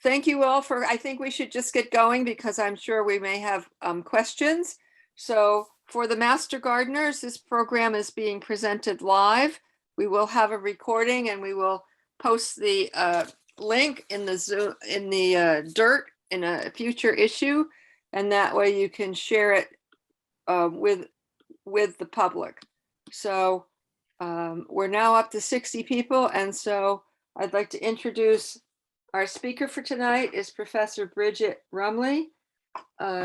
thank you all I think we should just get going because I'm sure we may have questions. So for the Master Gardeners, this program is being presented live. We will have a recording and we will post the link in the Zoom, in the dirt in a future issue. And that way you can share it with the public. So we're now up to 60 people. And so I'd like to introduce our speaker for tonight is Professor Bridget Ruemmele.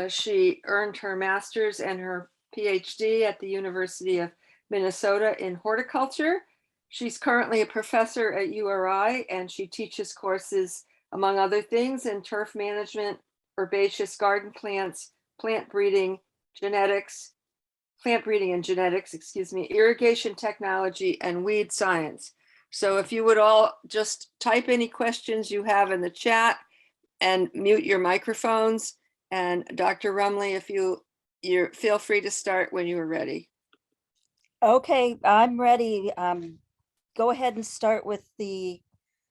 She earned her master's and her PhD at the University of Minnesota in horticulture. She's currently a professor at URI and she teaches courses, among other things, in turf management, herbaceous garden plants, plant breeding and genetics, irrigation technology, and weed science. So if you would all just type any questions you have in the chat and mute your microphones. And Dr. Ruemmele, if you feel free to start when you are ready. Okay, I'm ready. Go ahead and start with the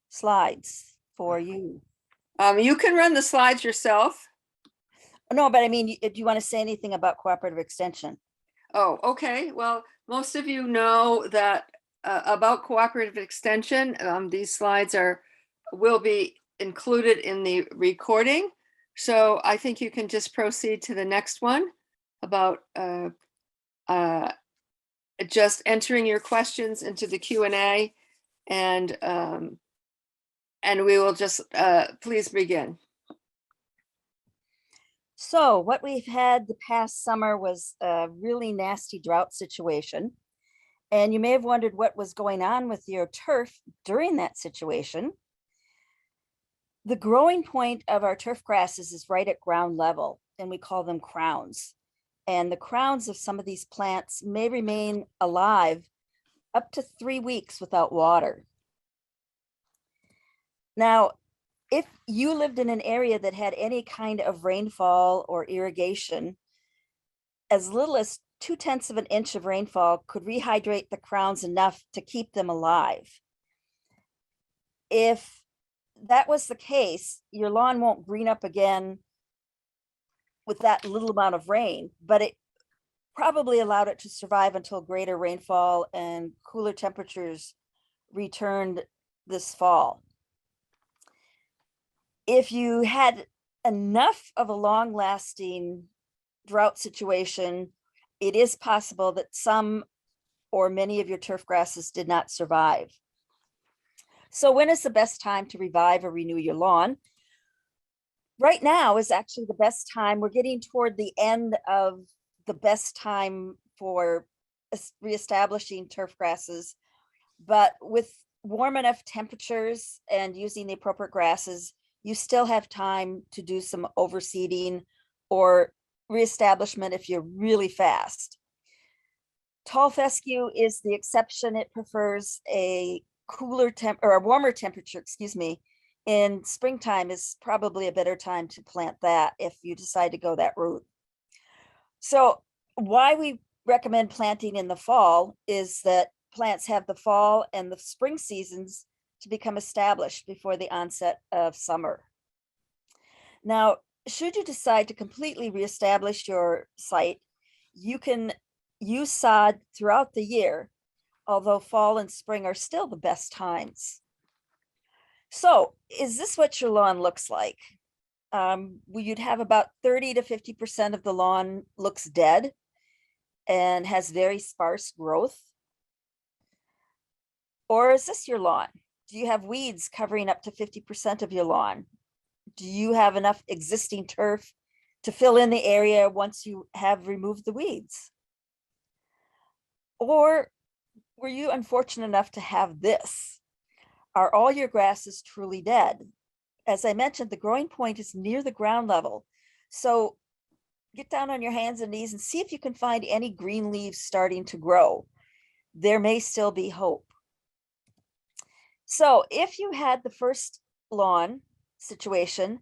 slides for you. You can run the slides yourself. No, but I mean, do you want to say anything about cooperative extension? Oh, okay. Well, most of you know that about cooperative extension. These slides will be included in the recording. So I think you can just proceed to the next one about just entering your questions into the Q&A and we will just please begin. So what we've had the past summer was a really nasty drought situation. And you may have wondered what was going on with your turf during that situation. The growing point of our turf grasses is right at ground level, and we call them crowns. And the crowns of some of these plants may remain alive up to 3 weeks without water. Now, if you lived in an area that had any kind of rainfall or irrigation, as little as 0.2 of an inch of rainfall could rehydrate the crowns enough to keep them alive. If that was the case, your lawn won't green up again with that little amount of rain, but it probably allowed it to survive until greater rainfall and cooler temperatures returned this fall. If you had enough of a long-lasting drought situation, it is possible that some or many of your turf grasses did not survive. So when is the best time to revive or renew your lawn? Right now is actually the best time. We're getting toward the end of the best time for reestablishing turf grasses, but with warm enough temperatures and using the appropriate grasses, you still have time to do some overseeding or reestablishment if you're really fast. Tall fescue is the exception. It prefers a warmer temperature, in springtime is probably a better time to plant that if you decide to go that route. So why we recommend planting in the fall is that plants have the fall and the spring seasons to become established before the onset of summer. Now, should you decide to completely reestablish your site, you can use sod throughout the year, although fall and spring are still the best times. So is this what your lawn looks like? You'd have about 30 to 50% of the lawn looks dead and has very sparse growth. Or is this your lawn? Do you have weeds covering up to 50% of your lawn? Do you have enough existing turf to fill in the area once you have removed the weeds? Or were you unfortunate enough to have this? Are all your grasses truly dead? As I mentioned, the growing point is near the ground level. So get down on your hands and knees and see if you can find any green leaves starting to grow. There may still be hope. So if you had the first lawn situation,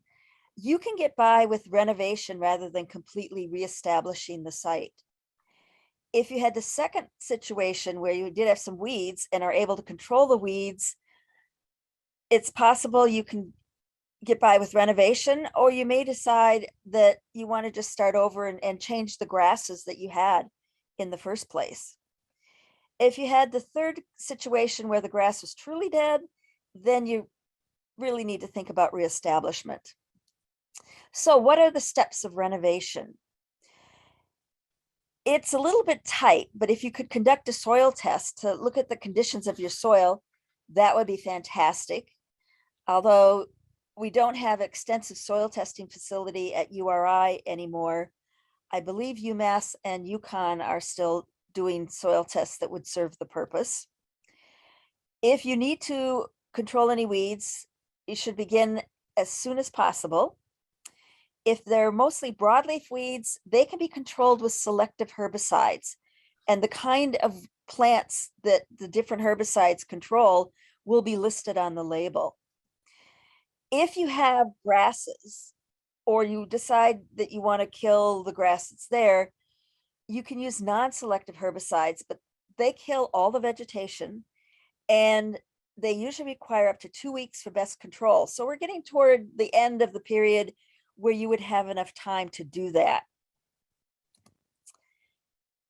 you can get by with renovation rather than completely reestablishing the site. If you had the second situation where you did have some weeds and are able to control the weeds, it's possible you can get by with renovation, or you may decide that you want to just start over and change the grasses that you had in the first place. If you had the third situation where the grass was truly dead, then you really need to think about reestablishment. So what are the steps of renovation? It's a little bit tight, but if you could conduct a soil test to look at the conditions of your soil, that would be fantastic. Although we don't have extensive soil testing facility at URI anymore, I believe UMass and UConn are still doing soil tests that would serve the purpose. If you need to control any weeds, you should begin as soon as possible. If they're mostly broadleaf weeds, they can be controlled with selective herbicides. And the kind of plants that the different herbicides control will be listed on the label. If you have grasses, or you decide that you want to kill the grass that's there, you can use non-selective herbicides, but they kill all the vegetation, and they usually require up to 2 weeks for best control. So we're getting toward the end of the period where you would have enough time to do that.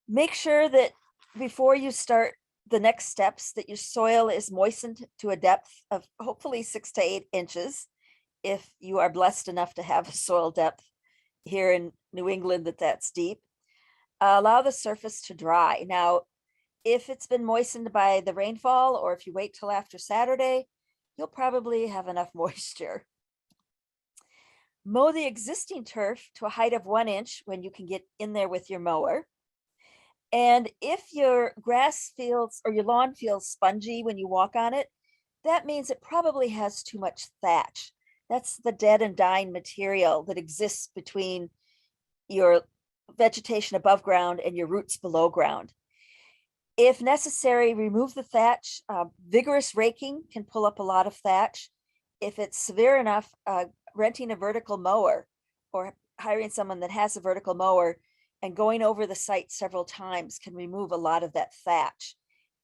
Make sure that before you start the next steps, that your soil is moistened to a depth of hopefully 6 to 8 inches. If you are blessed enough to have a soil depth here in New England that's deep. Allow the surface to dry. Now, if it's been moistened by the rainfall, or if you wait till after Saturday, you'll probably have enough moisture. Mow the existing turf to a height of 1 inch when you can get in there with your mower. And if your grass feels, or your lawn feels spongy when you walk on it, that means it probably has too much thatch. That's the dead and dying material that exists between your vegetation above ground and your roots below ground. If necessary, remove the thatch. Vigorous raking can pull up a lot of thatch. If it's severe enough, renting a vertical mower or hiring someone that has a vertical mower and going over the site several times can remove a lot of that thatch.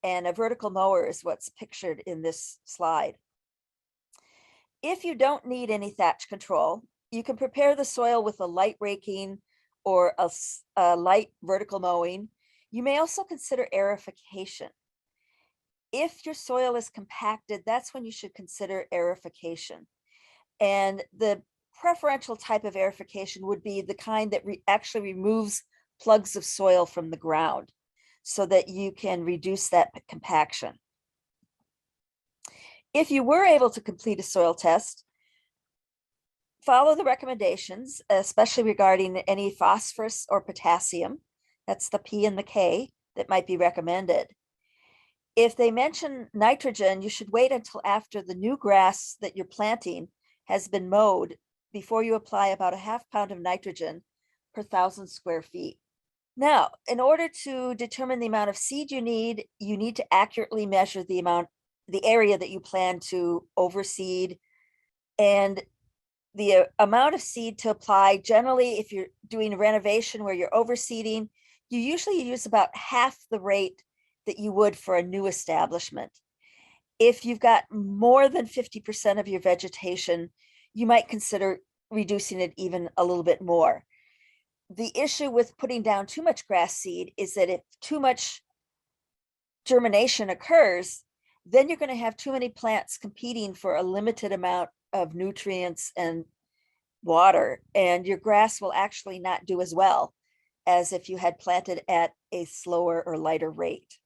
And a vertical mower is what's pictured in this slide. If you don't need any thatch control, you can prepare the soil with a light raking or a light vertical mowing. You may also consider aerification. If your soil is compacted, that's when you should consider aerification. And the preferential type of aerification would be the kind that actually removes plugs of soil from the ground so that you can reduce that compaction. If you were able to complete a soil test, follow the recommendations, especially regarding any phosphorus or potassium. That's the P and the K that might be recommended. If they mention nitrogen, you should wait until after the new grass that you're planting has been mowed before you apply about a ½ pound of nitrogen per 1,000 square feet. Now, in order to determine the amount of seed you need to accurately measure the area that you plan to overseed, and the amount of seed to apply. Generally, if you're doing a renovation where you're overseeding, you usually use about half the rate that you would for a new establishment. If you've got more than 50% of your vegetation, you might consider reducing it even a little bit more. The issue with putting down too much grass seed is that if too much germination occurs, then you're going to have too many plants competing for a limited amount of nutrients and water, and your grass will actually not do as well as if you had planted at a slower or lighter rate.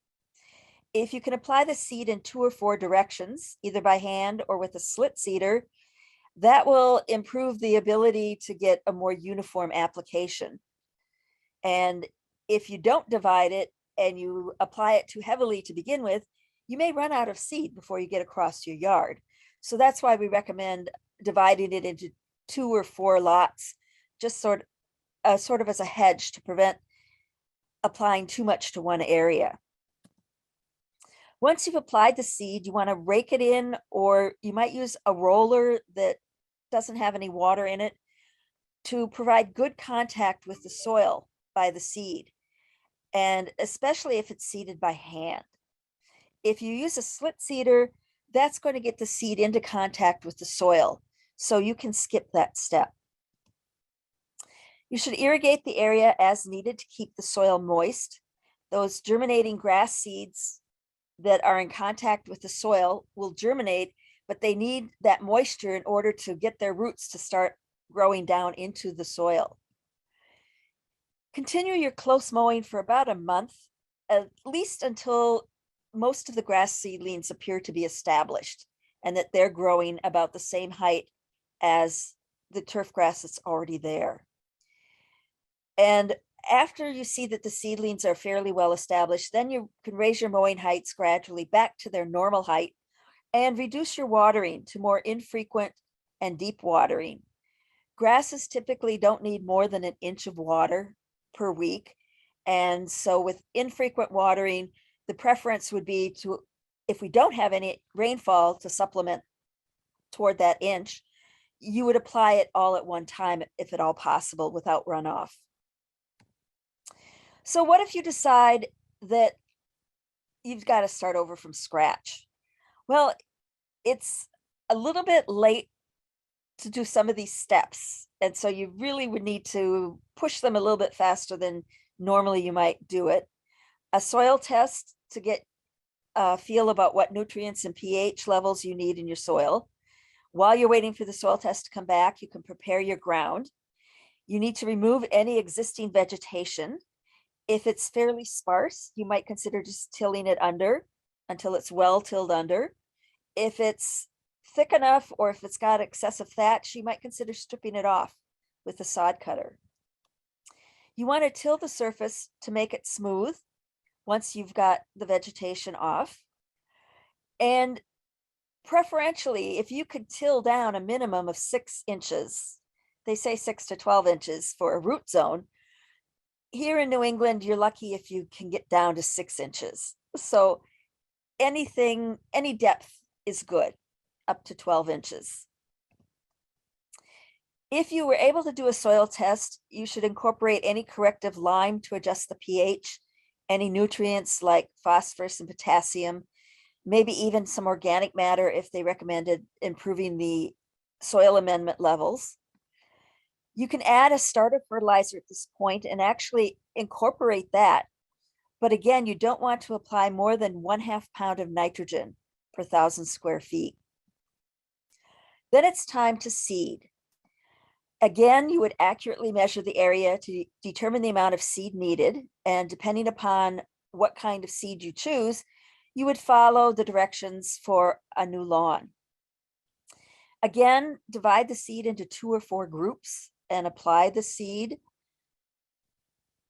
If you can apply the seed in 2 or 4 directions, either by hand or with a slit seeder, that will improve the ability to get a more uniform application. And if you don't divide it and you apply it too heavily to begin with, you may run out of seed before you get across your yard. So that's why we recommend dividing it into 2 or 4 lots, just sort of as a hedge to prevent applying too much to one area. Once you've applied the seed, you want to rake it in, or you might use a roller that doesn't have any water in it to provide good contact with the soil by the seed, and especially if it's seeded by hand. If you use a slit seeder, that's going to get the seed into contact with the soil. so you can skip that step. You should irrigate the area as needed to keep the soil moist. Those germinating grass seeds that are in contact with the soil will germinate, but they need that moisture in order to get their roots to start growing down into the soil. Continue your close mowing for about a month, at least until most of the grass seedlings appear to be established and that they're growing about the same height as the turf grass that's already there. And after you see that the seedlings are fairly well established, then you can raise your mowing heights gradually back to their normal height and reduce your watering to more infrequent and deep watering. Grasses typically don't need more than an inch of water per week. And so with infrequent watering, the preference would be to, if we don't have any rainfall to supplement toward that inch, you would apply it all at one time, if at all possible, without runoff. So what if you decide that you've got to start over from scratch? Well, it's a little bit late to do some of these steps. And so you really would need to push them a little bit faster than normally you might do it. A soil test to get a feel about what nutrients and pH levels you need in your soil. While you're waiting for the soil test to come back, you can prepare your ground. You need to remove any existing vegetation. If it's fairly sparse, you might consider just tilling it under until it's well tilled under. If it's thick enough, or if it's got excessive thatch, you might consider stripping it off with a sod cutter. You want to till the surface to make it smooth once you've got the vegetation off. And preferentially, if you could till down a minimum of 6 inches, they say 6 to 12 inches for a root zone. Here in New England, you're lucky if you can get down to 6 inches. So any depth is good, up to 12 inches. If you were able to do a soil test, you should incorporate any corrective lime to adjust the pH, any nutrients like phosphorus and potassium, maybe even some organic matter if they recommended improving the soil amendment levels. You can add a starter fertilizer at this point and actually incorporate that. But again, you don't want to apply more than 1/2 pound of nitrogen per 1,000 square feet. Then it's time to seed. Again, you would accurately measure the area to determine the amount of seed needed. And depending upon what kind of seed you choose, you would follow the directions for a new lawn. Again, divide the seed into 2 or 4 groups and apply the seed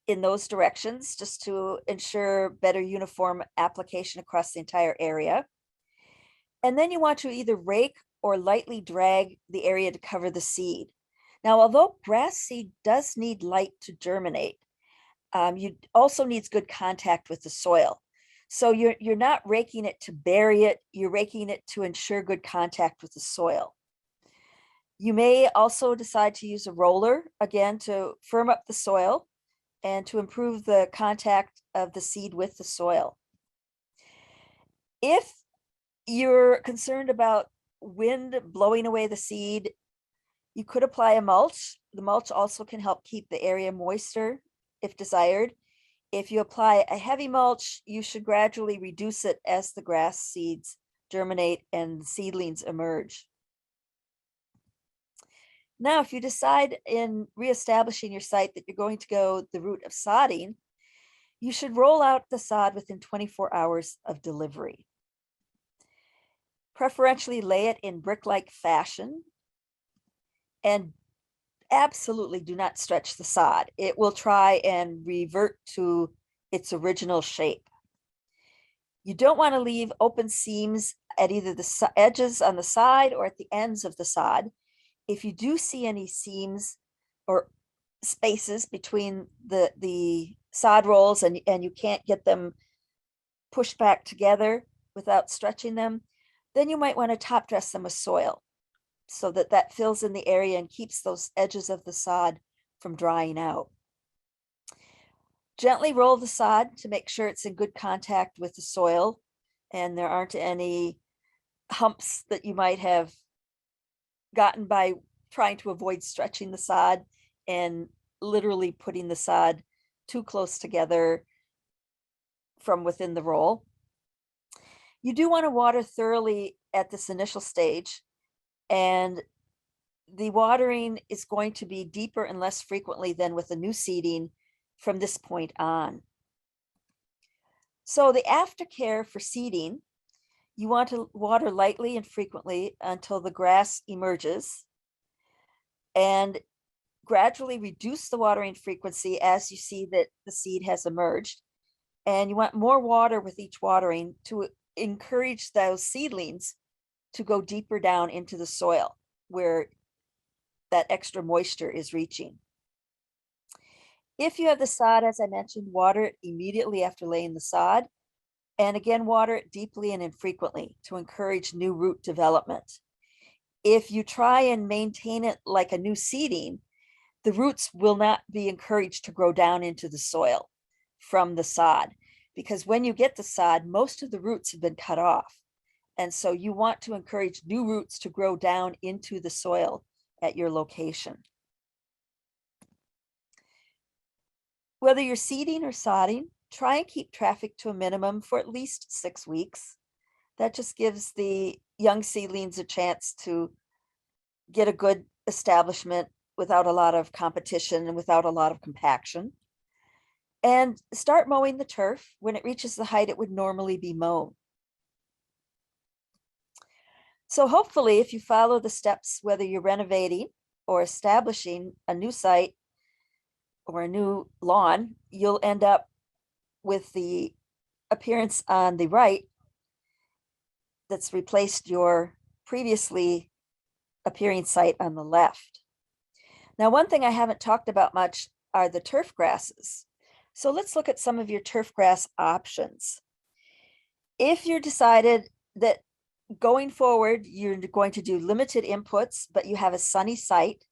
in those directions just to ensure better uniform application across the entire area. And then you want to either rake or lightly drag the area to cover the seed. Now, although grass seed does need light to germinate, you also needs good contact with the soil. So you're not raking it to bury it, you're raking it to ensure good contact with the soil. You may also decide to use a roller, again, to firm up the soil and to improve the contact of the seed with the soil. If you're concerned about wind blowing away the seed, you could apply a mulch. The mulch also can help keep the area moister if desired. If you apply a heavy mulch, you should gradually reduce it as the grass seeds germinate and seedlings emerge. Now, if you decide in reestablishing your site that you're going to go the route of sodding, you should roll out the sod within 24 hours of delivery. Preferentially lay it in brick-like fashion, and absolutely do not stretch the sod. It will try and revert to its original shape. You don't want to leave open seams at either the edges on the side or at the ends of the sod. If you do see any seams or spaces between the sod rolls and you can't get them pushed back together without stretching them, then you might want to top dress them with soil so that that fills in the area and keeps those edges of the sod from drying out. Gently roll the sod to make sure it's in good contact with the soil and there aren't any humps that you might have gotten by trying to avoid stretching the sod and literally putting the sod too close together from within the roll. You do want to water thoroughly at this initial stage, and the watering is going to be deeper and less frequently than with a new seeding from this point on. So the aftercare for seeding, you want to water lightly and frequently until the grass emerges, and gradually reduce the watering frequency as you see that the seed has emerged. And you want more water with each watering to encourage those seedlings to go deeper down into the soil where that extra moisture is reaching. If you have the sod, as I mentioned, water it immediately after laying the sod. And again, water it deeply and infrequently to encourage new root development. If you try and maintain it like a new seeding, the roots will not be encouraged to grow down into the soil from the sod, because when you get the sod, most of the roots have been cut off. And so you want to encourage new roots to grow down into the soil at your location. Whether you're seeding or sodding, try and keep traffic to a minimum for at least 6 weeks. That just gives the young seedlings a chance to get a good establishment without a lot of competition and without a lot of compaction. And start mowing the turf when it reaches the height it would normally be mown. So hopefully, if you follow the steps, whether you're renovating or establishing a new site or a new lawn, you'll end up with the appearance on the right that's replaced your previously appearing site on the left. Now, one thing I haven't talked about much are the turf grasses. So let's look at some of your turf grass options. If you're decided that going forward, you're going to do limited inputs, but you have a sunny site,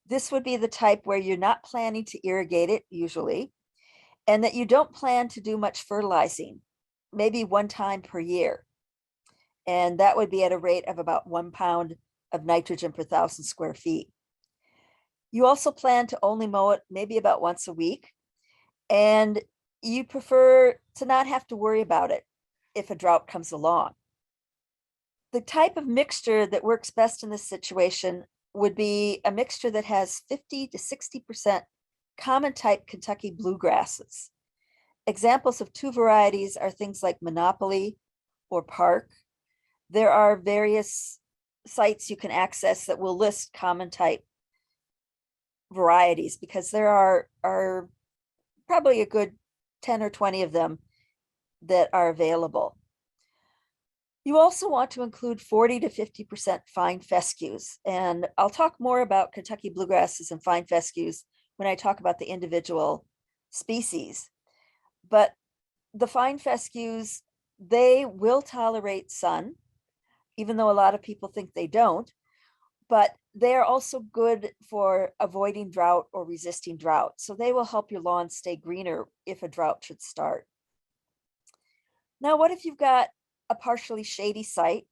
this would be the type where you're not planning to irrigate it usually, and that you don't plan to do much fertilizing, maybe one time per year. And that would be at a rate of about 1 pound of nitrogen per 1,000 square feet. You also plan to only mow it maybe about once a week, and you prefer to not have to worry about it if a drought comes along. The type of mixture that works best in this situation would be a mixture that has 50 to 60% common type Kentucky bluegrasses. Examples of 2 varieties are things like Monopoly or Park. There are various sites you can access that will list common type varieties, because there are probably a good 10 or 20 of them that are available. You also want to include 40 to 50% fine fescues. And I'll talk more about Kentucky bluegrasses and fine fescues when I talk about the individual species. But the fine fescues, they will tolerate sun, even though a lot of people think they don't, but they are also good for avoiding drought or resisting drought. So they will help your lawn stay greener if a drought should start. Now, what if you've got a partially shady site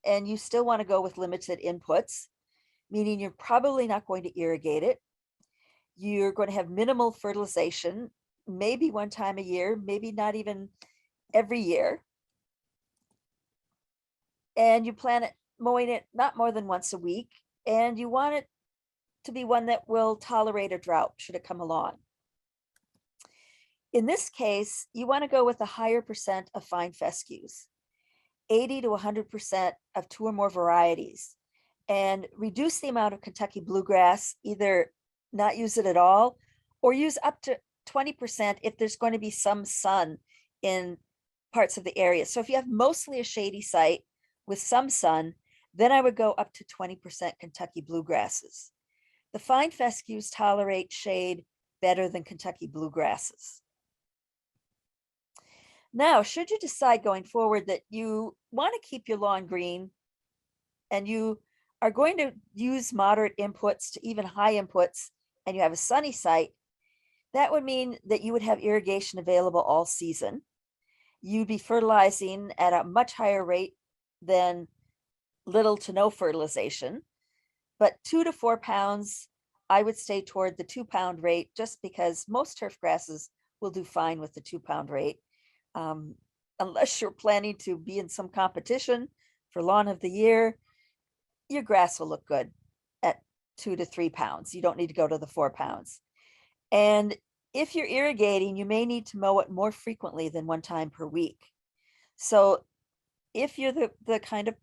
and you still want to go with limited inputs, meaning you're probably not going to irrigate it. You're going to have minimal fertilization, maybe one time a year, maybe not even every year. And you plan it mowing it not more than once a week, and you want it to be one that will tolerate a drought should it come along. In this case, you want to go with a higher percent of fine fescues, 80 to 100% of 2 or more varieties, and reduce the amount of Kentucky bluegrass, either not use it at all or use up to 20% if there's going to be some sun in parts of the area. So if you have mostly a shady site with some sun, then I would go up to 20% Kentucky bluegrasses. The fine fescues tolerate shade better than Kentucky bluegrasses. Now, should you decide going forward that you want to keep your lawn green and you are going to use moderate inputs to even high inputs, and you have a sunny site, that would mean that you would have irrigation available all season. You'd be fertilizing at a much higher rate than little to no fertilization. but 2 to 4 pounds, I would stay toward the 2 pound rate, just because most turf grasses will do fine with the 2 pound rate. Um, Unless you're planning to be in some competition for lawn of the year, your grass will look good at 2 to 3 pounds. You don't need to go to the 4 pounds. And if you're irrigating, you may need to mow it more frequently than one time per week. So if you're the kind of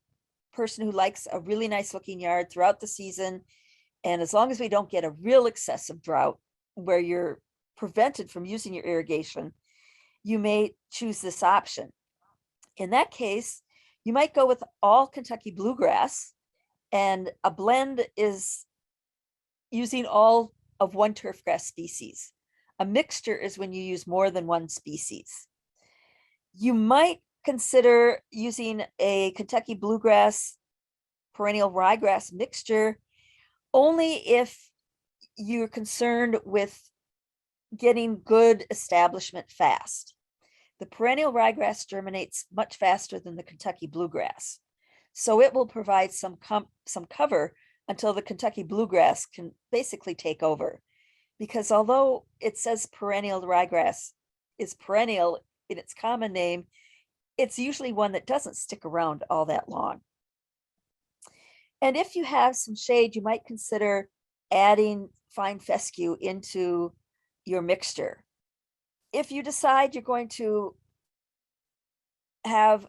person who likes a really nice looking yard throughout the season, and as long as we don't get a real excessive drought where you're prevented from using your irrigation, you may choose this option. In that case, you might go with all Kentucky bluegrass, and a blend is using all of one turfgrass species. A mixture is when you use more than one species. You might consider using a Kentucky bluegrass perennial ryegrass mixture only if you're concerned with getting good establishment fast. The perennial ryegrass germinates much faster than the Kentucky bluegrass, so it will provide some cover until the Kentucky bluegrass can basically take over. Because although it says perennial ryegrass is perennial in its common name, it's usually one that doesn't stick around all that long. And if you have some shade, you might consider adding fine fescue into your mixture. If you decide you're going to have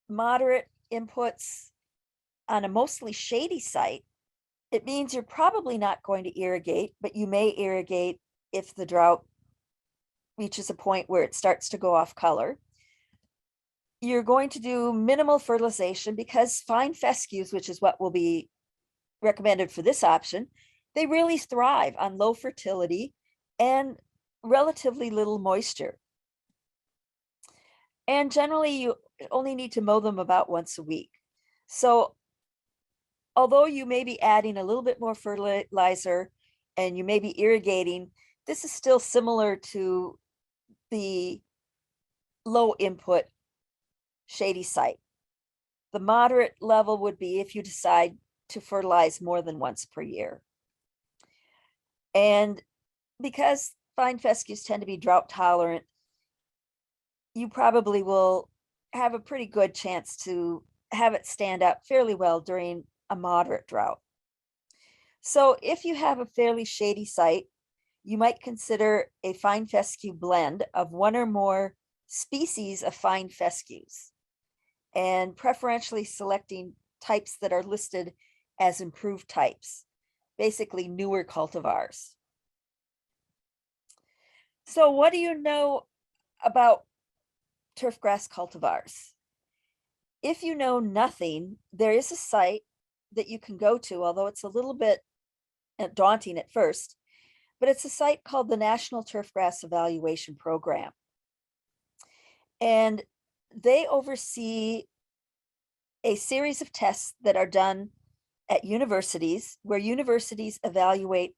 moderate inputs on a mostly shady site, it means you're probably not going to irrigate, but you may irrigate if the drought reaches a point where it starts to go off color. You're going to do minimal fertilization, because fine fescues, which is what will be recommended for this option, they really thrive on low fertility and relatively little moisture. And generally, you only need to mow them about once a week. So although you may be adding a little bit more fertilizer and you may be irrigating, this is still similar to the low input shady site. The moderate level would be if you decide to fertilize more than once per year. And because fine fescues tend to be drought tolerant, you probably will have a pretty good chance to have it stand up fairly well during a moderate drought. So if you have a fairly shady site, you might consider a fine fescue blend of one or more species of fine fescues, and preferentially selecting types that are listed as improved types, basically newer cultivars. So what do you know about turfgrass cultivars? If you know nothing, there is a site that you can go to, although it's a little bit daunting at first, but it's a site called the National Turfgrass Evaluation Program. And they oversee a series of tests that are done at universities, where universities evaluate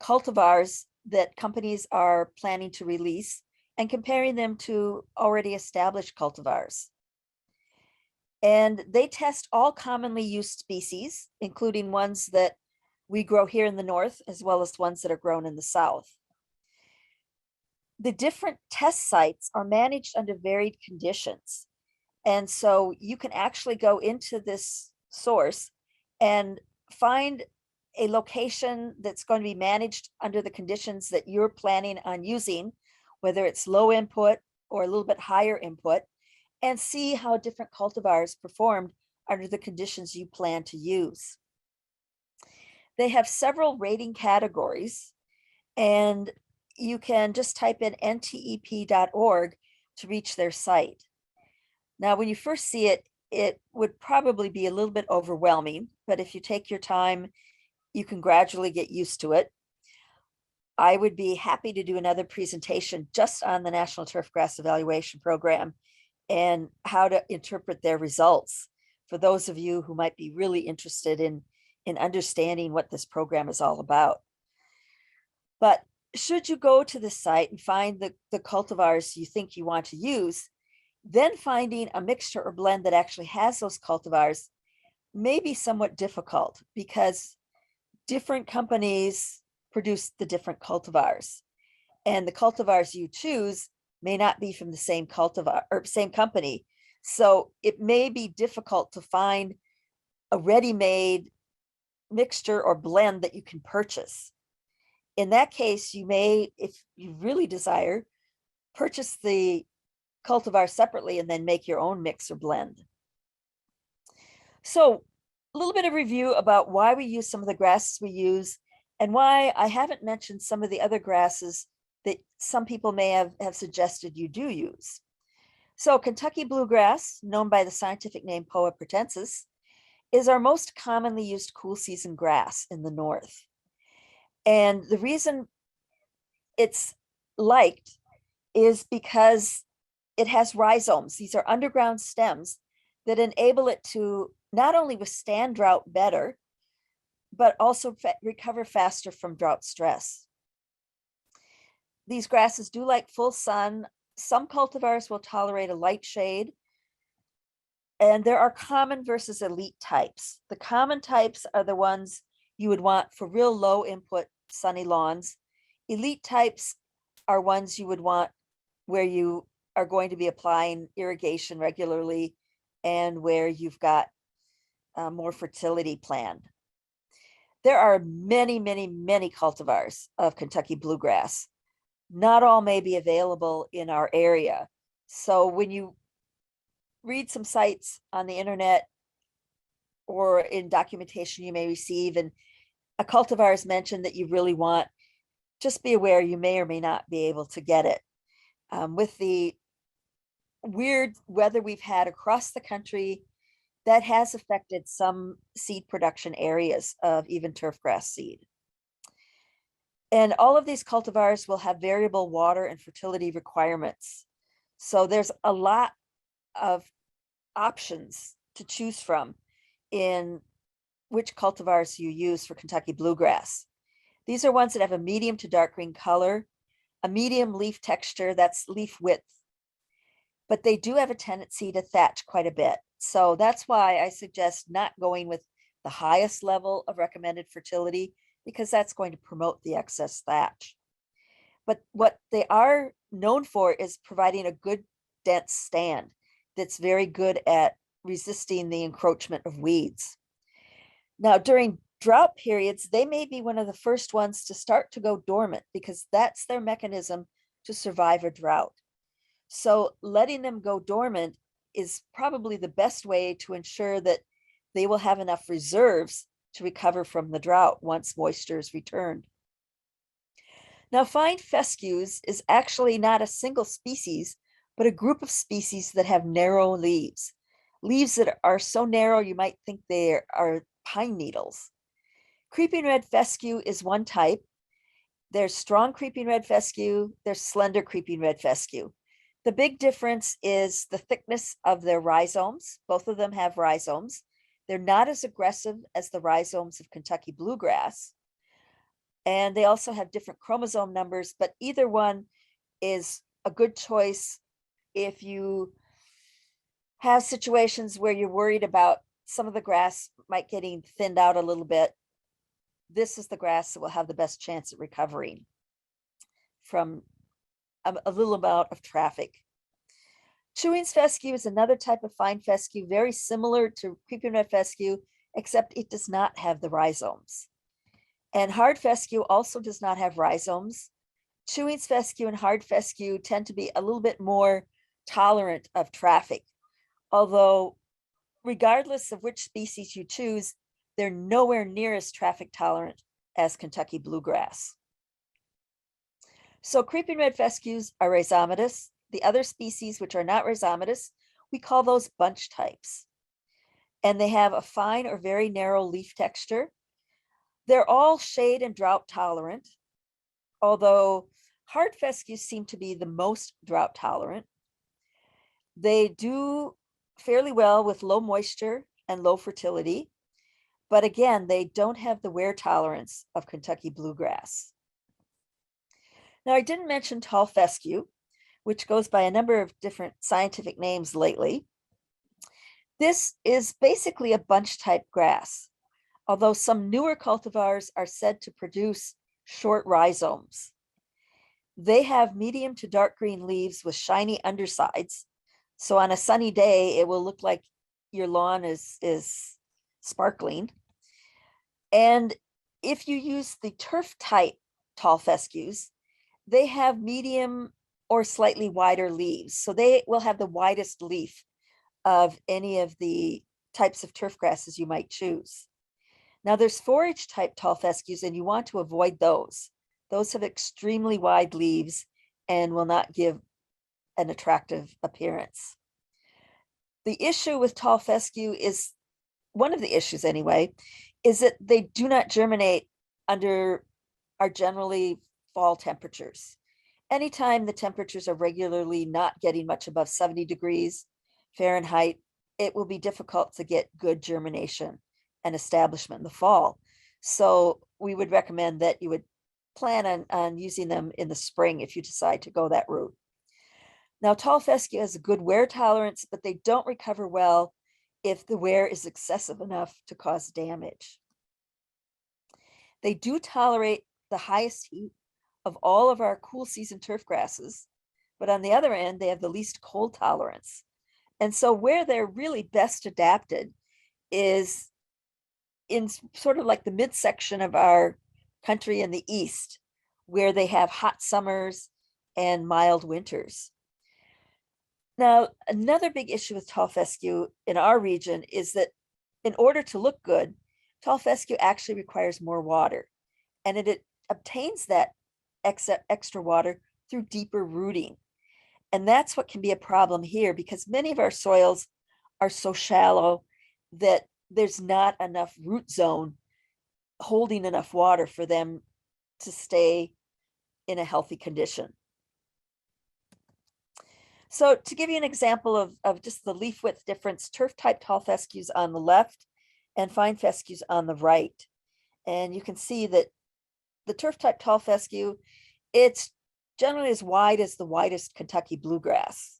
cultivars that companies are planning to release and comparing them to already established cultivars. And they test all commonly used species, including ones that we grow here in the north, as well as ones that are grown in the south. The different test sites are managed under varied conditions. And so you can actually go into this source and find a location that's going to be managed under the conditions that you're planning on using, whether it's low input or a little bit higher input, and see how different cultivars performed under the conditions you plan to use. They have several rating categories, and you can just type in ntep.org to reach their site. Now, when you first see it, it would probably be a little bit overwhelming, but if you take your time, you can gradually get used to it. I would be happy to do another presentation just on the National Turfgrass Evaluation Program and how to interpret their results for those of you who might be really interested in understanding what this program is all about. But should you go to the site and find the cultivars you think you want to use, then finding a mixture or blend that actually has those cultivars may be somewhat difficult because different companies produce the different cultivars, and the cultivars you choose may not be from the same cultivar or same company. So it may be difficult to find a ready-made mixture or blend that you can purchase. In that case, you may, if you really desire, purchase the cultivar separately and then make your own mix or blend. So a little bit of review about why we use some of the grasses we use and why I haven't mentioned some of the other grasses that some people may have suggested you do use. So Kentucky bluegrass, known by the scientific name Poa pratensis, is our most commonly used cool season grass in the north. And the reason it's liked is because it has rhizomes. These are underground stems that enable it to not only withstand drought better, but also recover faster from drought stress. These grasses do like full sun. Some cultivars will tolerate a light shade. And there are common versus elite types. The common types are the ones you would want for real low input sunny lawns. Elite types are ones you would want where you are going to be applying irrigation regularly and where you've got more fertility planned. There are many, many, many cultivars of Kentucky bluegrass. Not all may be available in our area. So when you read some sites on the internet or in documentation you may receive, and a cultivar is mentioned that you really want, just be aware you may or may not be able to get it. With the weird weather we've had across the country, that has affected some seed production areas of even turfgrass seed. And all of these cultivars will have variable water and fertility requirements. So there's a lot of options to choose from in which cultivars you use for Kentucky bluegrass. These are ones that have a medium to dark green color, a medium leaf texture, that's leaf width, but they do have a tendency to thatch quite a bit. So that's why I suggest not going with the highest level of recommended fertility, because that's going to promote the excess thatch. But what they are known for is providing a good dense stand that's very good at resisting the encroachment of weeds. Now, during drought periods, they may be one of the first ones to start to go dormant because that's their mechanism to survive a drought. So letting them go dormant is probably the best way to ensure that they will have enough reserves to recover from the drought once moisture is returned. Now, fine fescues is actually not a single species, but a group of species that have narrow leaves. Leaves that are so narrow you might think they are pine needles. Creeping red fescue is one type. There's strong creeping red fescue, there's slender creeping red fescue. The big difference is the thickness of their rhizomes. Both of them have rhizomes. They're not as aggressive as the rhizomes of Kentucky bluegrass. And they also have different chromosome numbers, but either one is a good choice if you have situations where you're worried about some of the grass might getting thinned out a little bit. This is the grass that will have the best chance at recovering from a little amount of traffic. Chewings fescue is another type of fine fescue, very similar to creeping red fescue, except it does not have the rhizomes. And hard fescue also does not have rhizomes. Chewings fescue and hard fescue tend to be a little bit more tolerant of traffic, although regardless of which species you choose, they're nowhere near as traffic tolerant as Kentucky bluegrass. So creeping red fescues are rhizomatous. The other species which are not rhizomatous, we call those bunch types. And they have a fine or very narrow leaf texture. They're all shade and drought tolerant, although hard fescues seem to be the most drought tolerant. They do fairly well with low moisture and low fertility, but again, they don't have the wear tolerance of Kentucky bluegrass. Now, I didn't mention tall fescue, which goes by a number of different scientific names lately. This is basically a bunch type grass, although some newer cultivars are said to produce short rhizomes. They have medium to dark green leaves with shiny undersides. So on a sunny day, it will look like your lawn is sparkling. And if you use the turf type tall fescues, they have medium or slightly wider leaves. So they will have the widest leaf of any of the types of turf grasses you might choose. Now there's forage type tall fescues and you want to avoid those. Those have extremely wide leaves and will not give an attractive appearance. The issue with tall fescue is, one of the issues anyway, is that they do not germinate under our generally fall temperatures. Anytime the temperatures are regularly not getting much above 70 degrees Fahrenheit, it will be difficult to get good germination and establishment in the fall. So we would recommend that you would plan on using them in the spring if you decide to go that route. Now, tall fescue has a good wear tolerance, but they don't recover well if the wear is excessive enough to cause damage. They do tolerate the highest heat of all of our cool season turf grasses, but on the other end, they have the least cold tolerance. And so where they're really best adapted is in sort of like the midsection of our country in the east, where they have hot summers and mild winters. Now, another big issue with tall fescue in our region is that in order to look good, tall fescue actually requires more water, and it obtains that extra water through deeper rooting. And that's what can be a problem here because many of our soils are so shallow that there's not enough root zone holding enough water for them to stay in a healthy condition. So to give you an example of just the leaf width difference, turf type tall fescues on the left and fine fescues on the right. And you can see that the turf type tall fescue, it's generally as wide as the widest Kentucky bluegrass.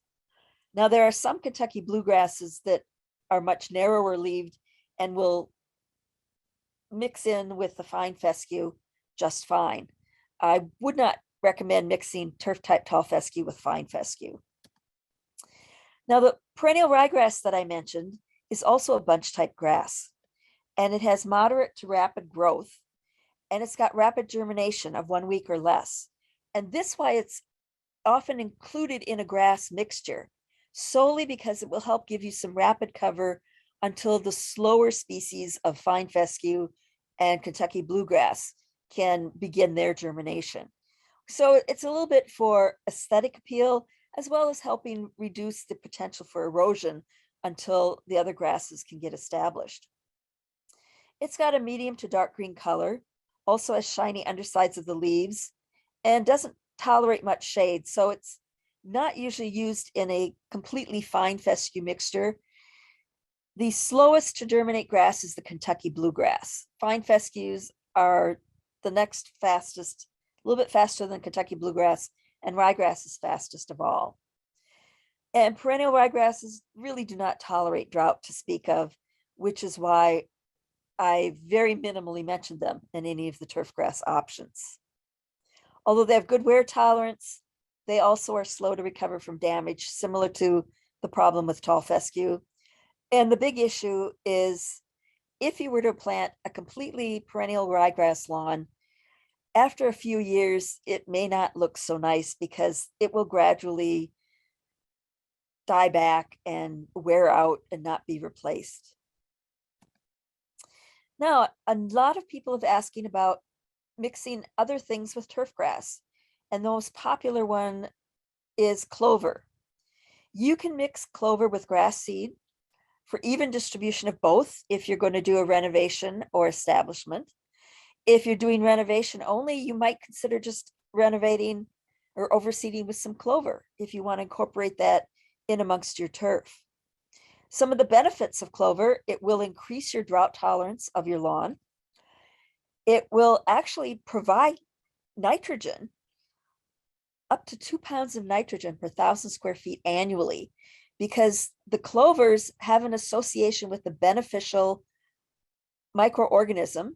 Now there are some Kentucky bluegrasses that are much narrower leaved and will mix in with the fine fescue just fine. I would not recommend mixing turf type tall fescue with fine fescue. Now the perennial ryegrass that I mentioned is also a bunch type grass, and it has moderate to rapid growth, and it's got rapid germination of 1 week or less. And this why it's often included in a grass mixture, solely because it will help give you some rapid cover until the slower species of fine fescue and Kentucky bluegrass can begin their germination. So it's a little bit for aesthetic appeal, as well as helping reduce the potential for erosion until the other grasses can get established. It's got a medium to dark green color, also has shiny undersides of the leaves, and doesn't tolerate much shade. So it's not usually used in a completely fine fescue mixture. The slowest to germinate grass is the Kentucky bluegrass. Fine fescues are the next fastest, a little bit faster than Kentucky bluegrass, and ryegrass is fastest of all. And perennial ryegrasses really do not tolerate drought to speak of, which is why I very minimally mentioned them in any of the turf grass options. Although they have good wear tolerance, they also are slow to recover from damage, similar to the problem with tall fescue. And the big issue is if you were to plant a completely perennial ryegrass lawn, after a few years, it may not look so nice because it will gradually die back and wear out and not be replaced. Now, a lot of people have asking about mixing other things with turf grass, and the most popular one is clover. You can mix clover with grass seed for even distribution of both if you're going to do a renovation or establishment. If you're doing renovation only, you might consider just renovating or overseeding with some clover if you want to incorporate that in amongst your turf. Some of the benefits of clover, it will increase your drought tolerance of your lawn. It will actually provide nitrogen, up to 2 pounds of nitrogen per 1,000 square feet annually, because the clovers have an association with the beneficial microorganism.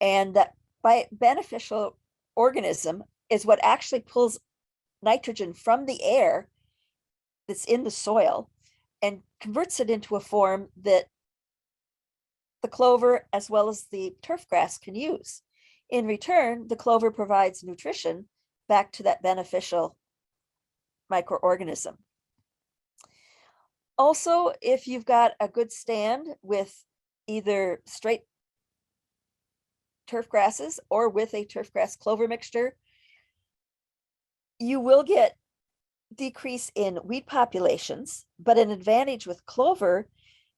And that by beneficial organism is what actually pulls nitrogen from the air that's in the soil and converts it into a form that the clover as well as the turf grass can use. In return, the clover provides nutrition back to that beneficial microorganism. Also, if you've got a good stand with either straight turf grasses or with a turf grass clover mixture, you will get decrease in weed populations, but an advantage with clover,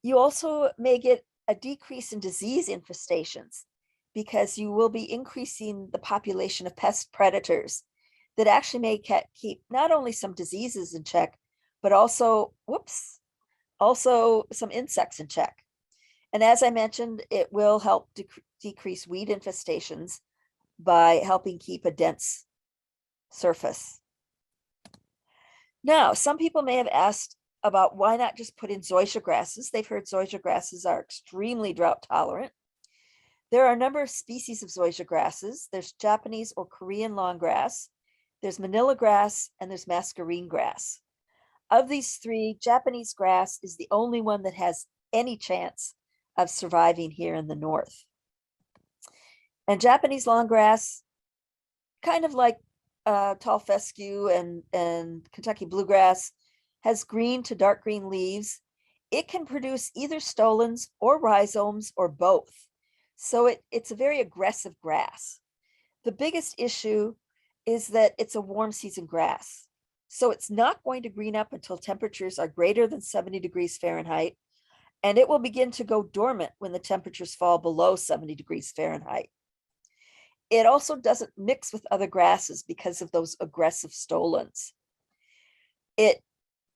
you also may get a decrease in disease infestations because you will be increasing the population of pest predators that actually may keep not only some diseases in check, but also, also some insects in check. And as I mentioned, it will help decrease weed infestations by helping keep a dense surface. Now, some people may have asked about why not just put in zoysia grasses. They've heard zoysia grasses are extremely drought tolerant. There are a number of species of zoysia grasses. There's Japanese or Korean longgrass, there's Manila grass, and there's mascarene grass. Of these three, Japanese grass is the only one that has any chance of surviving here in the north. And Japanese longgrass, kind of like tall fescue and Kentucky bluegrass, has green to dark green leaves. It can produce either stolons or rhizomes or both. So it's a very aggressive grass. The biggest issue is that it's a warm season grass. So it's not going to green up until temperatures are greater than 70 degrees Fahrenheit, and it will begin to go dormant when the temperatures fall below 70 degrees Fahrenheit. It also doesn't mix with other grasses because of those aggressive stolons. It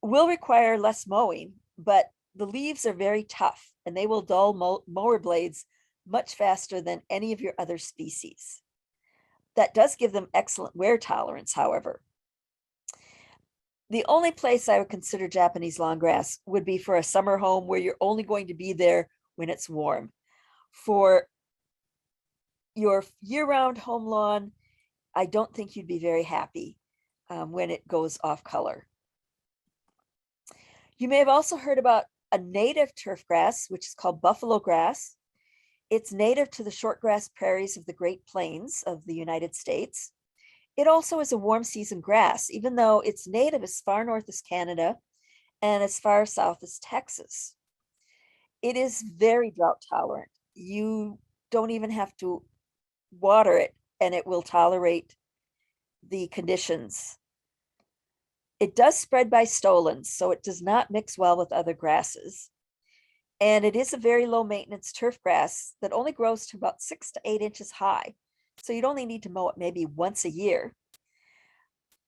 will require less mowing, but the leaves are very tough and they will dull mower blades much faster than any of your other species. That does give them excellent wear tolerance, however. The only place I would consider Japanese longgrass would be for a summer home where you're only going to be there when it's warm. For your year-round home lawn, I don't think you'd be very happy when it goes off color. You may have also heard about a native turf grass, which is called buffalo grass. It's native to the shortgrass prairies of the Great Plains of the United States. It also is a warm season grass, even though it's native as far north as Canada and as far south as Texas. It is very drought tolerant. You don't even have to water it and it will tolerate the conditions. It does spread by stolons, so it does not mix well with other grasses. And it is a very low maintenance turf grass that only grows to about 6 to 8 inches high. So you'd only need to mow it maybe once a year.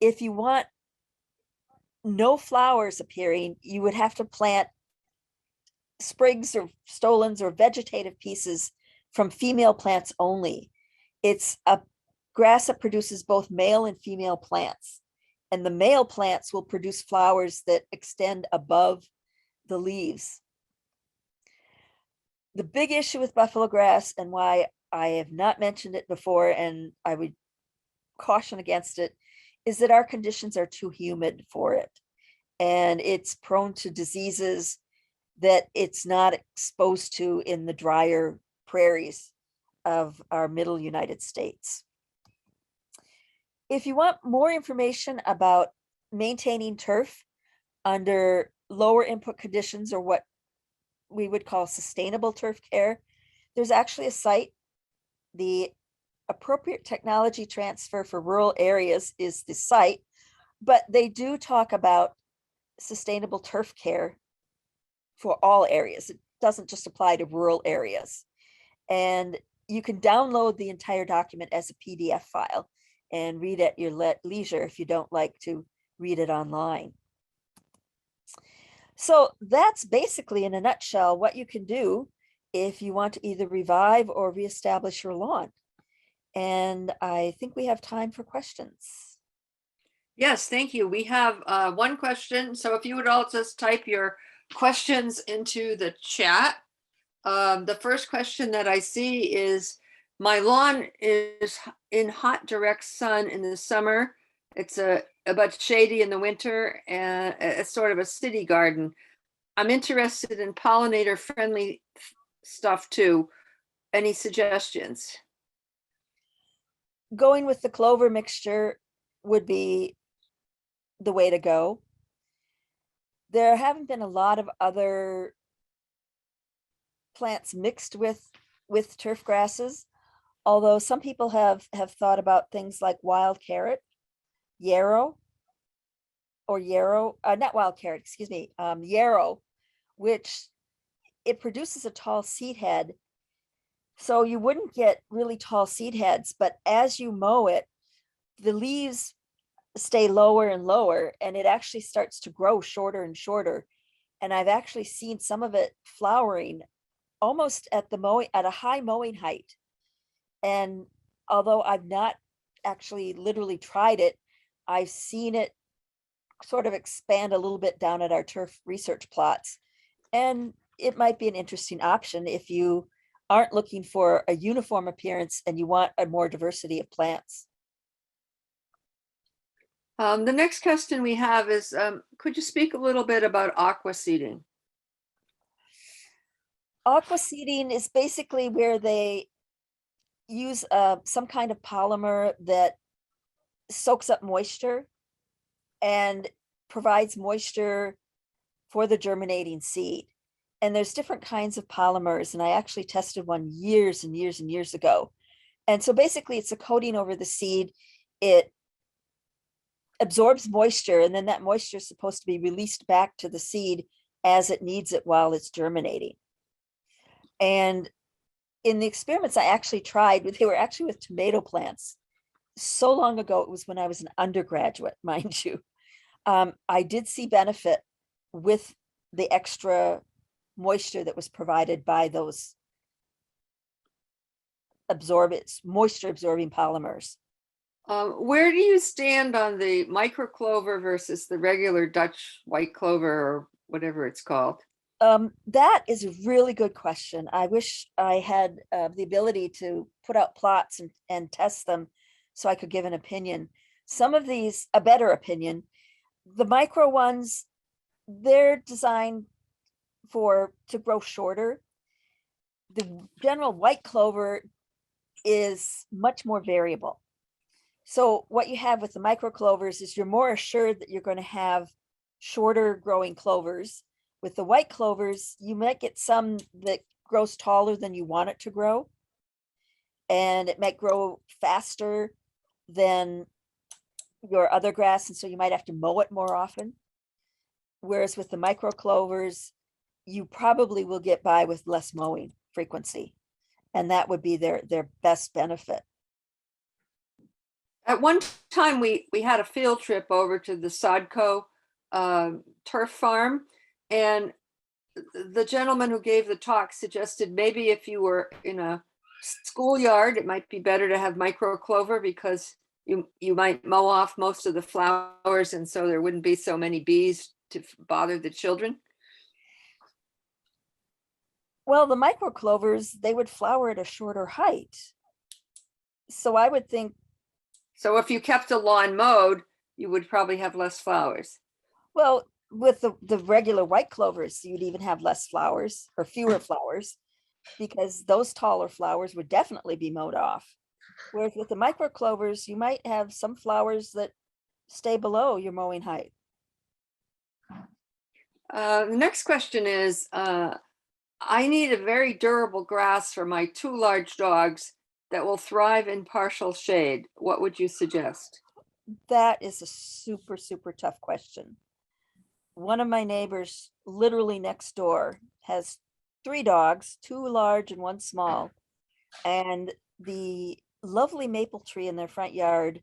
If you want no flowers appearing, you would have to plant sprigs or stolons or vegetative pieces from female plants only. It's a grass that produces both male and female plants. And the male plants will produce flowers that extend above the leaves. The big issue with buffalo grass and why I have not mentioned it before, and I would caution against it, is that our conditions are too humid for it. And it's prone to diseases that it's not exposed to in the drier prairies of our middle United States. If you want more information about maintaining turf under lower input conditions, or what we would call sustainable turf care, there's actually a site. The appropriate technology transfer for rural areas is the site, but they do talk about sustainable turf care for all areas. It doesn't just apply to rural areas. And you can download the entire document as a PDF file and read at your leisure if you don't like to read it online. So that's basically, in a nutshell, what you can do if you want to either revive or reestablish your lawn. And I think we have time for questions. Yes, thank you. We have one question. So if you would all just type your questions into the chat. The first question that I see is, my lawn is in hot direct sun in the summer. It's a bit shady in the winter, and it's sort of a city garden. I'm interested in pollinator friendly stuff too. Any suggestions? Going with the clover mixture would be the way to go. There haven't been a lot of other plants mixed with turf grasses, although some people have thought about things like wild carrot, yarrow, or yarrow, not wild carrot, excuse me, yarrow, which it produces a tall seed head. So you wouldn't get really tall seed heads, but as you mow it, the leaves stay lower and lower, and it actually starts to grow shorter and shorter. And I've actually seen some of it flowering almost at the mowing, at a high mowing height. And although I've not actually literally tried it, I've seen it sort of expand a little bit down at our turf research plots. And it might be an interesting option if you aren't looking for a uniform appearance and you want a more diversity of plants. The next question we have is, could you speak a little bit about aqua seeding? Aqua seeding is basically where they use some kind of polymer that soaks up moisture and provides moisture for the germinating seed. And there's different kinds of polymers, and I actually tested one years and years and years ago. And so basically it's a coating over the seed. It absorbs moisture, and then that moisture is supposed to be released back to the seed as it needs it while it's germinating. And in the experiments I actually tried, they were actually with tomato plants. So long ago, it was when I was an undergraduate, mind you. I did see benefit with the extra moisture that was provided by those moisture absorbing polymers. Where do you stand on the microclover versus the regular Dutch white clover, or whatever it's called? That is a really good question. I wish I had the ability to put out plots and test them so I could give an opinion. Some of these, a better opinion. The micro ones, they're designed to grow shorter. The general white clover is much more variable. So what you have with the micro clovers is you're more assured that you're going to have shorter growing clovers. With the white clovers, you might get some that grows taller than you want it to grow, and it might grow faster than your other grass, and so you might have to mow it more often. Whereas with the micro clovers, you probably will get by with less mowing frequency, and that would be their best benefit. At one time, we had a field trip over to the Sodco turf farm, and the gentleman who gave the talk suggested maybe if you were in a schoolyard, it might be better to have micro clover because you might mow off most of the flowers, and so there wouldn't be so many bees to bother the children. Well, the micro clovers, they would flower at a shorter height. So I would think, So if you kept a lawn mowed, you would probably have less flowers. well, with the regular white clovers, you'd even have less flowers or fewer flowers, because those taller flowers would definitely be mowed off. Whereas with the micro clovers, you might have some flowers that stay below your mowing height. The next question is, I need a very durable grass for my two large dogs that will thrive in partial shade. What would you suggest? That is a super, super tough question. One of my neighbors, literally next door, has 3 dogs, 2 large and 1 small. And the lovely maple tree in their front yard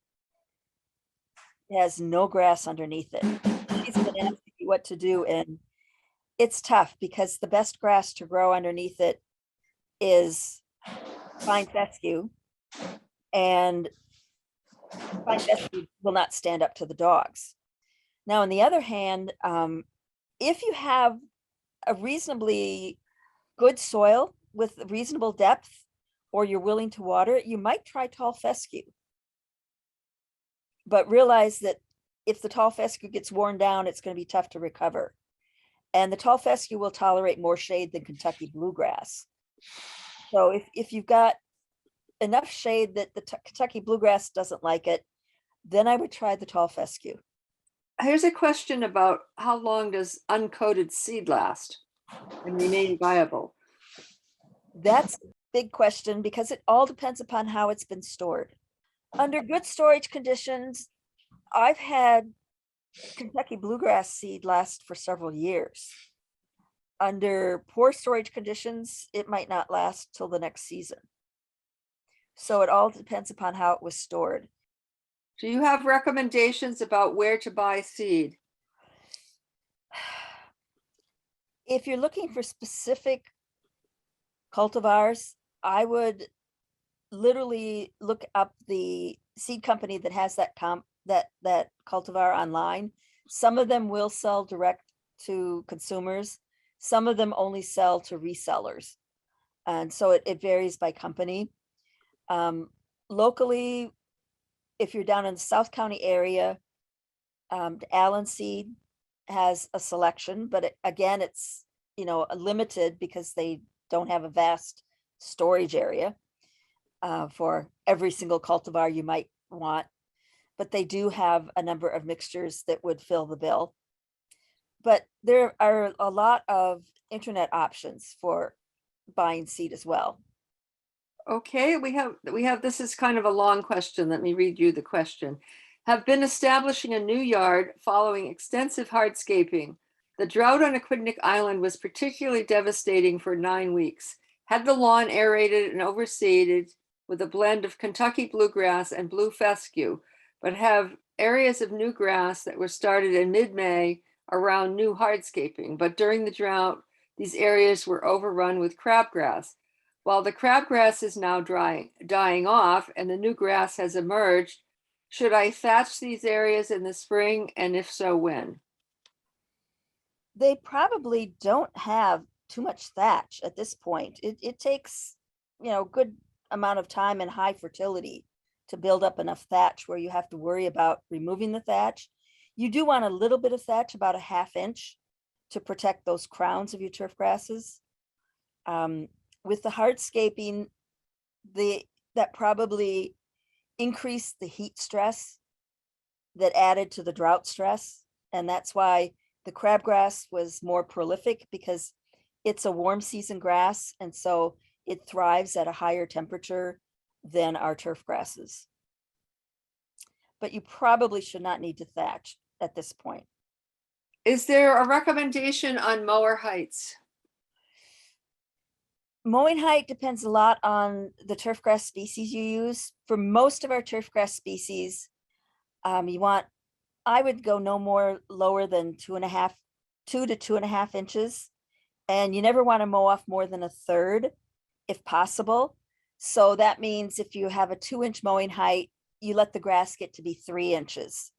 has no grass underneath it. She's been asking me what to do, and it's tough because the best grass to grow underneath it is pine fescue. And fine fescue will not stand up to the dogs. Now, on the other hand, if you have a reasonably good soil with reasonable depth, or you're willing to water it, you might try tall fescue. But realize that if the tall fescue gets worn down, it's going to be tough to recover. And the tall fescue will tolerate more shade than Kentucky bluegrass. So if you've got enough shade that the Kentucky bluegrass doesn't like it, then I would try the tall fescue. Here's a question about how long does uncoated seed last and remain viable? That's a big question because it all depends upon how it's been stored. Under good storage conditions, I've had Kentucky bluegrass seed last for several years. Under poor storage conditions, it might not last till the next season. So it all depends upon how it was stored. Do you have recommendations about where to buy seed? If you're looking for specific cultivars, I would literally look up the seed company that has that cultivar online. Some of them will sell direct to consumers. Some of them only sell to resellers. And so it varies by company. Locally, if you're down in the South County area, Allen Seed has a selection, but again, it's, limited because they don't have a vast storage area for every single cultivar you might want, but they do have a number of mixtures that would fill the bill. But there are a lot of internet options for buying seed as well. Okay, we have this is kind of a long question. Let me read you the question. Have been establishing a new yard following extensive hardscaping. The drought on Aquidneck Island was particularly devastating for 9 weeks. Had the lawn aerated and overseeded with a blend of Kentucky bluegrass and blue fescue, but have areas of new grass that were started in mid-May around new hardscaping. But during the drought, these areas were overrun with crabgrass. While the crabgrass is now dying off and the new grass has emerged, should I thatch these areas in the spring, and if so, when? They probably don't have too much thatch at this point. It takes, good amount of time and high fertility to build up enough thatch where you have to worry about removing the thatch. You do want a little bit of thatch, about a 1/2 inch, to protect those crowns of your turf grasses. With the hardscaping, that probably increased the heat stress that added to the drought stress. And that's why the crabgrass was more prolific, because it's a warm season grass. And so it thrives at a higher temperature than our turf grasses. But you probably should not need to thatch at this point. Is there a recommendation on mower heights? Mowing height depends a lot on the turf grass species you use. For most of our turf grass species, I would go no more lower than 2 to 2.5 inches. And you never want to mow off more than 1/3 if possible. So that means if you have a 2-inch mowing height, you let the grass get to be 3 inches.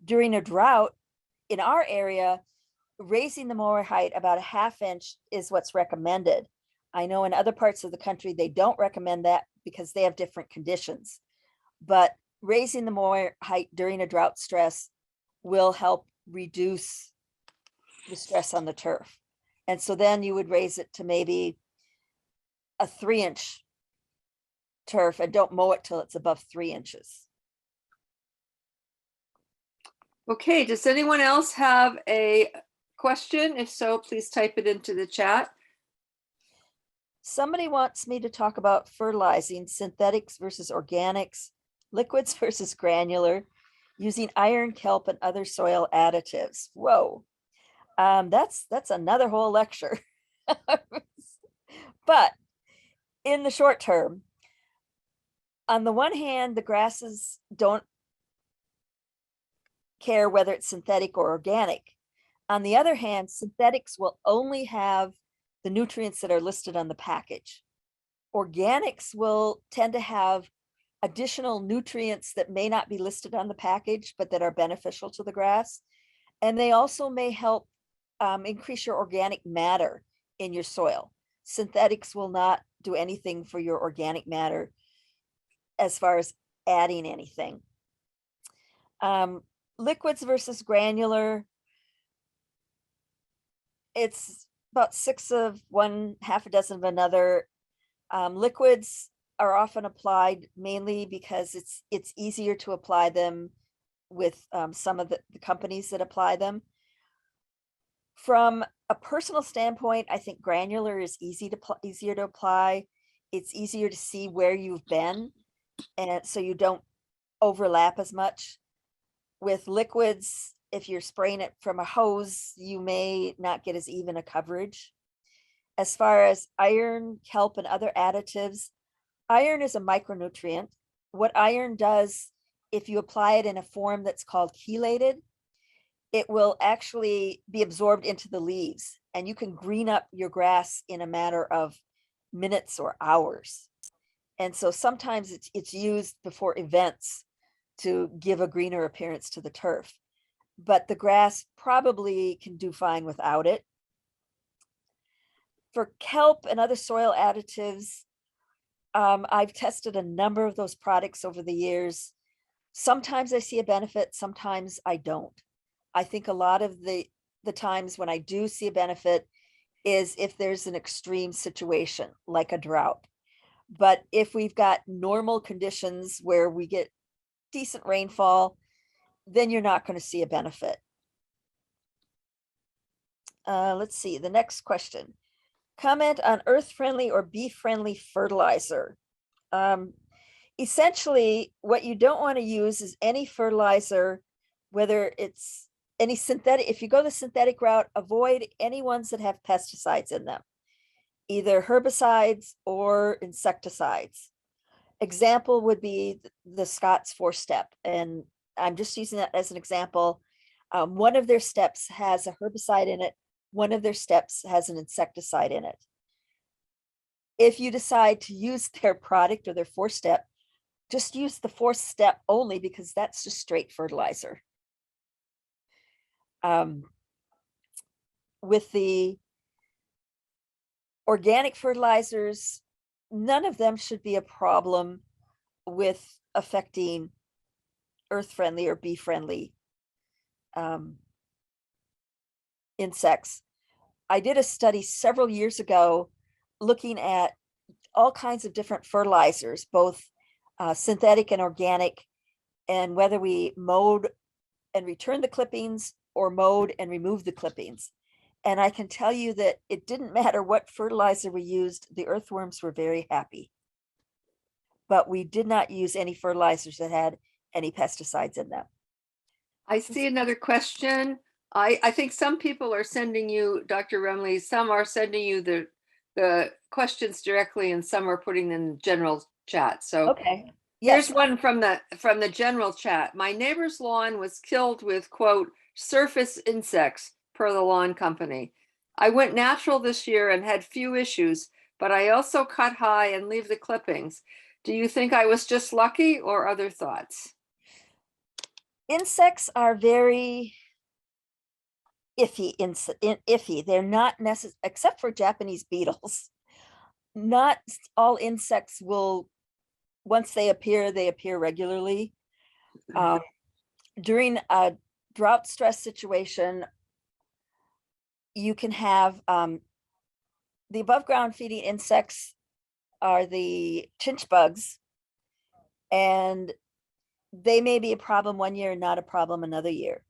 During a drought in our area, raising the mower height about a 1/2 inch is what's recommended. I know in other parts of the country, they don't recommend that because they have different conditions. But raising the mower height during a drought stress will help reduce the stress on the turf. And so then you would raise it to maybe a 3-inch turf and don't mow it till it's above 3 inches. Okay, does anyone else have a question? If so, please type it into the chat. Somebody wants me to talk about fertilizing synthetics versus organics, liquids versus granular, using iron, kelp, and other soil additives. Whoa, that's another whole lecture. But in the short term, on the one hand, the grasses don't care whether it's synthetic or organic. On the other hand, synthetics will only have the nutrients that are listed on the package. Organics will tend to have additional nutrients that may not be listed on the package, but that are beneficial to the grass. And they also may help increase your organic matter in your soil. Synthetics will not do anything for your organic matter as far as adding anything. Liquids versus granular, it's about 6 of one, half a dozen of another. Liquids are often applied mainly because it's easier to apply them with some of the companies that apply them. From a personal standpoint, I think granular is easier to apply. It's easier to see where you've been, and so you don't overlap as much. With liquids, if you're spraying it from a hose, you may not get as even a coverage. As far as iron, kelp, and other additives, iron is a micronutrient. What iron does, if you apply it in a form that's called chelated, it will actually be absorbed into the leaves, and you can green up your grass in a matter of minutes or hours. And so sometimes it's used before events to give a greener appearance to the turf, but the grass probably can do fine without it. For kelp and other soil additives, I've tested a number of those products over the years. Sometimes I see a benefit, sometimes I don't. I think a lot of the times when I do see a benefit is if there's an extreme situation like a drought. But if we've got normal conditions where we get decent rainfall, then you're not going to see a benefit. Let's see, the next question. Comment on earth-friendly or bee-friendly fertilizer. Essentially, what you don't want to use is any fertilizer, whether it's any synthetic. If you go the synthetic route, avoid any ones that have pesticides in them, either herbicides or insecticides. Example would be the Scott's 4-step, and I'm just using that as an example. One of their steps has a herbicide in it. One of their steps has an insecticide in it. If you decide to use their product or their 4-step, just use the 4-step only, because that's just straight fertilizer. With the organic fertilizers, none of them should be a problem with affecting earth-friendly or bee-friendly insects. I did a study several years ago looking at all kinds of different fertilizers, both synthetic and organic, and whether we mowed and returned the clippings or mowed and removed the clippings. And I can tell you that it didn't matter what fertilizer we used, the earthworms were very happy. But we did not use any fertilizers that had any pesticides in them. I see another question. I think some people are sending you, Dr. Ruemmele, some are sending you the questions directly, and some are putting in general chat. So Okay. here's Yes. one from the general chat. My neighbor's lawn was killed with, quote, surface insects, per the lawn company. I went natural this year and had few issues, but I also cut high and leave the clippings. Do you think I was just lucky, or other thoughts? Insects are very iffy. They're not necessary, except for Japanese beetles. Not all insects will, once they appear regularly. During a drought stress situation, you can have the above ground feeding insects are the chinch bugs, and they may be a problem one year and not a problem another year.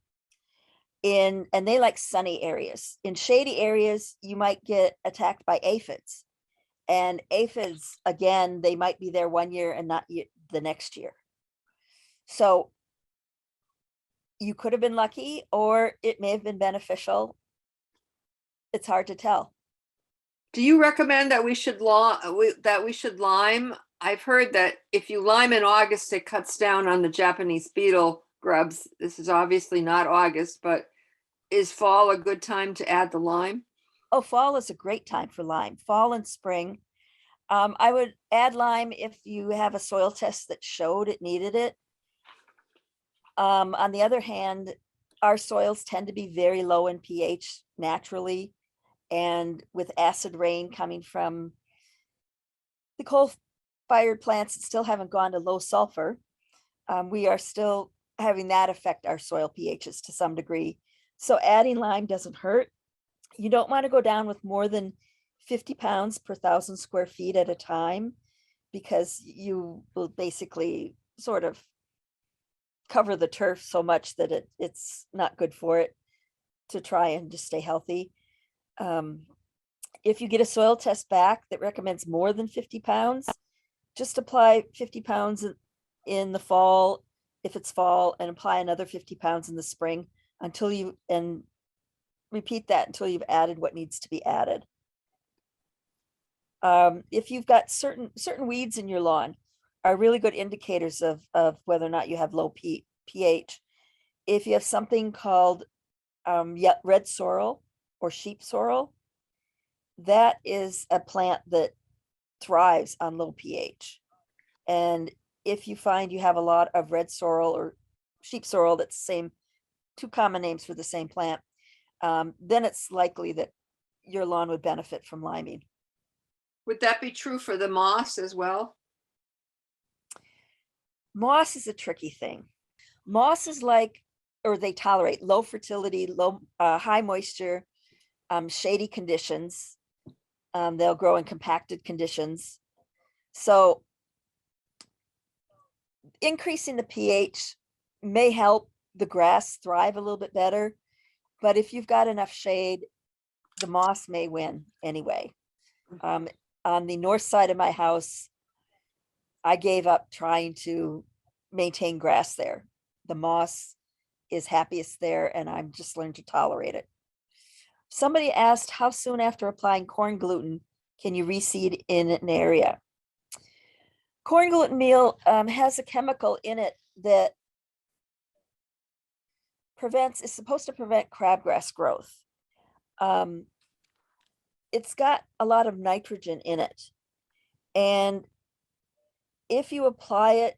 And they like sunny areas. In shady areas, you might get attacked by aphids. And aphids, again, they might be there one year and not the next year. So you could have been lucky, or it may have been beneficial. It's hard to tell. Do you recommend that we should lime? I've heard that if you lime in August, it cuts down on the Japanese beetle grubs. This is obviously not August, but is fall a good time to add the lime? Oh, fall is a great time for lime. Fall and spring. I would add lime if you have a soil test that showed it needed it. On the other hand, our soils tend to be very low in pH naturally. And with acid rain coming from the coal-fired plants that still haven't gone to low sulfur, we are still having that affect our soil pHs to some degree. So adding lime doesn't hurt. You don't want to go down with more than 50 pounds per 1,000 square feet at a time, because you will basically sort of cover the turf so much that it's not good for it to try and just stay healthy. If you get a soil test back that recommends more than 50 pounds, just apply 50 pounds in the fall, if it's fall, and apply another 50 pounds in the spring until you, and repeat that until you've added what needs to be added. If you've got certain weeds in your lawn are really good indicators of whether or not you have low pH. If you have something called red sorrel or sheep sorrel, that is a plant that thrives on low pH. And if you find you have a lot of red sorrel or sheep sorrel, that's the same, two common names for the same plant, then it's likely that your lawn would benefit from liming. Would that be true for the moss as well? Moss is a tricky thing. Moss is like, or they tolerate low fertility, high moisture, shady conditions. They'll grow in compacted conditions. So increasing the pH may help the grass thrive a little bit better, but if you've got enough shade, the moss may win anyway. On the north side of my house, I gave up trying to maintain grass there. The moss is happiest there, and I'm just learned to tolerate it. Somebody asked, how soon after applying corn gluten can you reseed in an area? Corn gluten meal has a chemical in it that is supposed to prevent crabgrass growth. It's got a lot of nitrogen in it. And if you apply it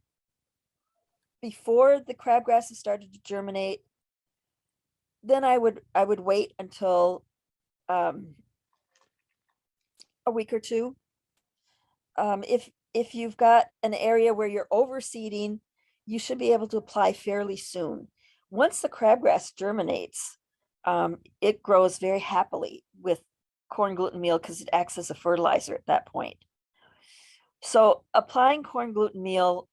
before the crabgrass has started to germinate, then I would wait until a week or two. If you've got an area where you're overseeding, you should be able to apply fairly soon. Once the crabgrass germinates, it grows very happily with corn gluten meal because it acts as a fertilizer at that point. So applying corn gluten meal,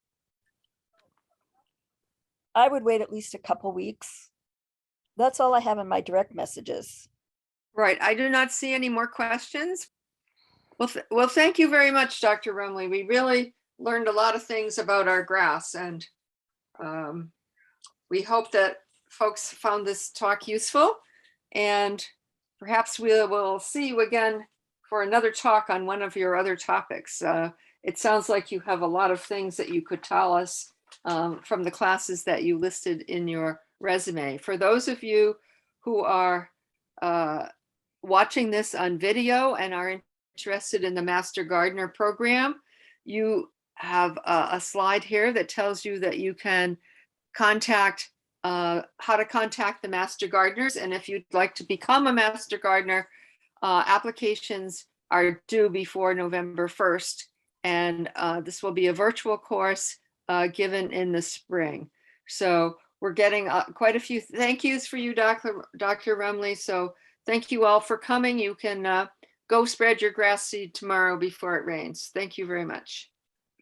I would wait at least a couple weeks. That's all I have in my direct messages. Right. I do not see any more questions. Well, thank you very much, Dr. Ruemmele. We really learned a lot of things about our grass, and we hope that folks found this talk useful, and perhaps we will see you again for another talk on one of your other topics. It sounds like you have a lot of things that you could tell us from the classes that you listed in your resume. For those of you who are watching this on video and are interested in the Master Gardener program, you have a slide here that tells you that you can contact how to contact the Master Gardeners. And if you'd like to become a Master Gardener, applications are due before November 1st. And this will be a virtual course given in the spring. So we're getting quite a few thank yous for you, Dr. Ruemmele. So thank you all for coming. You can go spread your grass seed tomorrow before it rains. Thank you very much.